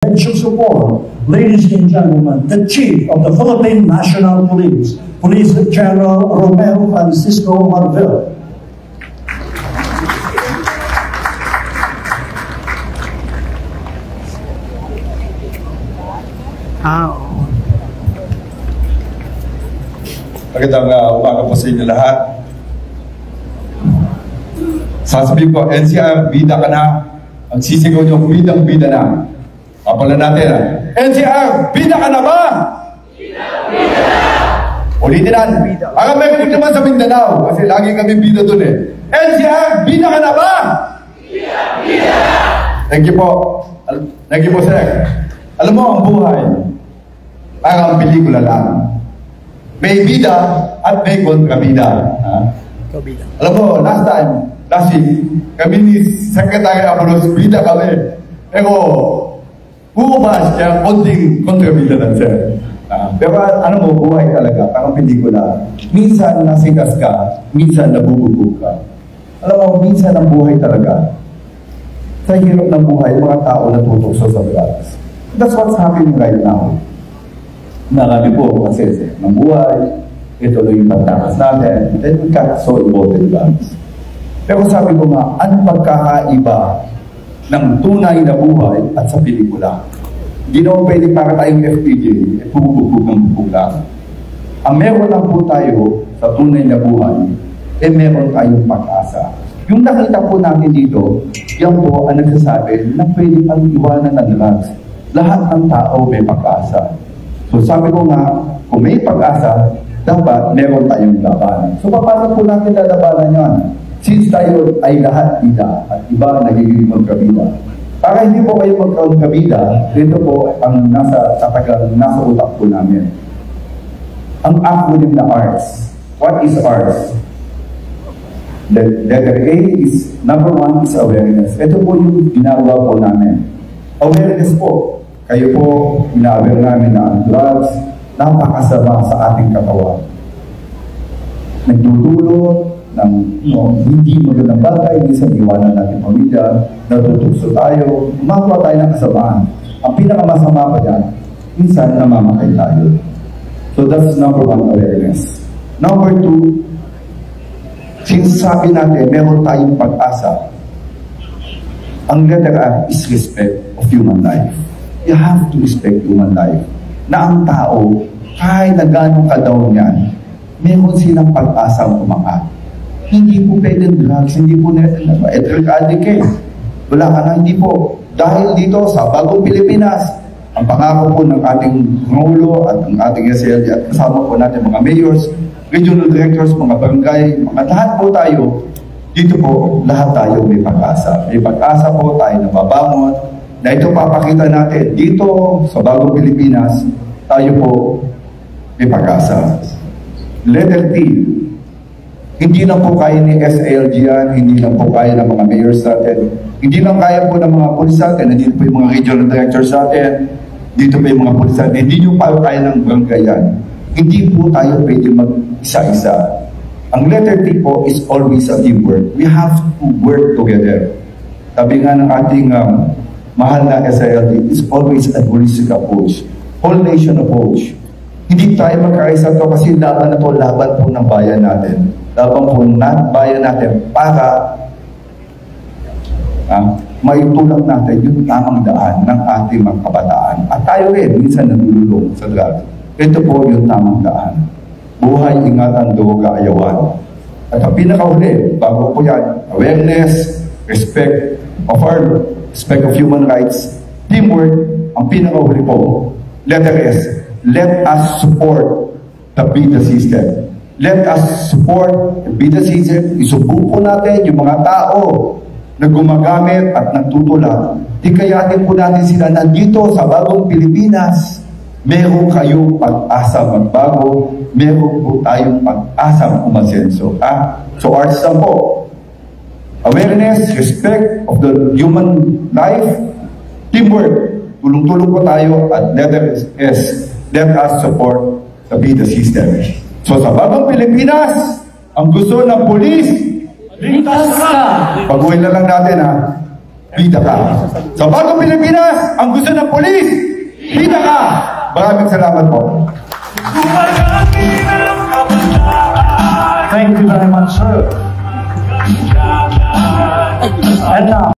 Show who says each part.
Speaker 1: should support, ladies and gentlemen, the Chief of the Philippine National Police, Police General Romeo Francisco Marvel.
Speaker 2: Magandang umaga po sa inyo lahat. Sasabihin ko, NCR, bida ka na. Ang sisigaw nyo, bidang-bida na. Kapalan natin, NCR, bida ka na ba? Bida na! Ulitin natin. Para may pinig naman sa Mindanao, kasi lagi kami bida dun eh. NCR, bida ka na ba? Bida na! Thank you po. Thank you po, sir. Alam mo, ang buhay, parang pelikula lang. May bida at may kontrabida. Alam mo, last week, kami ni Secretary Apolos, bida kami. Pero, bumabas kaya konting kontrabida lang, sir. Pero ano mo, buhay talaga, parang pelikula. Minsan nasigas ka, minsan nabububog ka. Alam mo, minsan ang buhay talaga. Sa hirap ng buhay, mga tao natutukso sa drugs. That's what's happening right now. Marami po kasi ng buhay, ito lang yung pagtakas natin, then we got so involved in drugs. Pero sabi ko nga, anong pagkakaiba ng tunay na buhay at sa pelikula? Hindi naman pwede para tayong FPJ, bububog ng bubog lang. Ang meron lang po tayo sa tunay na buhay, meron tayong pag-asa. Yung nakita po natin dito, yan po ang nagsasabi na pwede pang iwanan ng drugs. Lahat ng tao may pag-asa. So sabi ko nga, kung may pag-asa, dapat meron tayong labanan. So paano po natin lalabanan yan? Since tayo ay lahat bida at iba nagiging magkabida. Para hindi po kayo magkabida, dito po ang nasa utak po namin. Ang acronym na ARS. What is ARS? The letter A is, number 1 is awareness. Ito po yung ginagawa po namin. Awareness po. Kayo po, ina-aware namin na ang drugs, napakasama sa ating katawan. Nagdudulot ng hindi magandang bagay, minsan iwanan natin pamilya, natutugso tayo, gumagawa tayo ng kasamaan. Ang pinakamasama pa dyan, minsan namamatay tayo. So that's number 1, awareness. Number 2, sinasabi natin, meron tayong pag-asa. Ang letter R is respect of human life. You have to respect human life. Na ang tao, kahit na gano'ng ka-down yan, meron silang pag-asang umangat. Hindi po pwedeng drugs, hindi po etheric addict eh. Wala ka na, hindi po. Dahil dito sa Bagong Pilipinas, ang pangako po ng ating Pangulo at ng ating SLD at kasama po natin mga mayors, regional directors, mga barangay, mga lahat po tayo, dito po, lahat tayo may pag-asa. May pag-asa po tayo na babangon, na ito papakita natin dito sa Bagong Pilipinas, tayo po may pag-asa. Letter T, hindi lang po kaya ni SALG yan, hindi lang po kaya ng mga mayors natin, hindi lang kaya po ng mga pulis natin, nandito po yung mga regional directors natin, dito po yung mga pulis natin, hindi nyo pa kaya ng barangay yan. Hindi po tayo pwede mag-isa-isa. Ang letter T po is always a teamwork. We have to work together. Sabi nga ng ating mahal na SILD is always a holistic approach. Whole nation approach. Hindi tayo magkaisa to kasi laban na to, laban po ng bayan natin. Laban po ng bayan natin para maitulak natin yung tamang daan ng ating mga kabataan. At tayo rin, minsan nalululong sa drugs. Ito po yung tamang daan. Buhay, ingatan, droga, ayawan. At ang pinakahuli, bago po yan, awareness, respect of human rights, teamwork, ang pinakahuli po, letter S, let us support the BIDA system. Let us support the BIDA system. Isubuko natin yung mga tao na gumagamit at nagtutulak. Di kayatin po natin sila nandito sa Bagong Pilipinas. Meron kayong pag-asa magbago, meron po tayong pag-asa umasenso. So arts lang po. Awareness, respect of the human life, teamwork, tulong-tulong po tayo, at letter S, let us support the BIDA system. So sa Bagong Pilipinas, ang gusto ng pulis, ligtas ka! Baguhin na lang natin bida ka. Sa bagong Pilipinas, ang gusto ng polis, bida ka. Maraming salamat po.
Speaker 1: Thank you very much, sir. And now,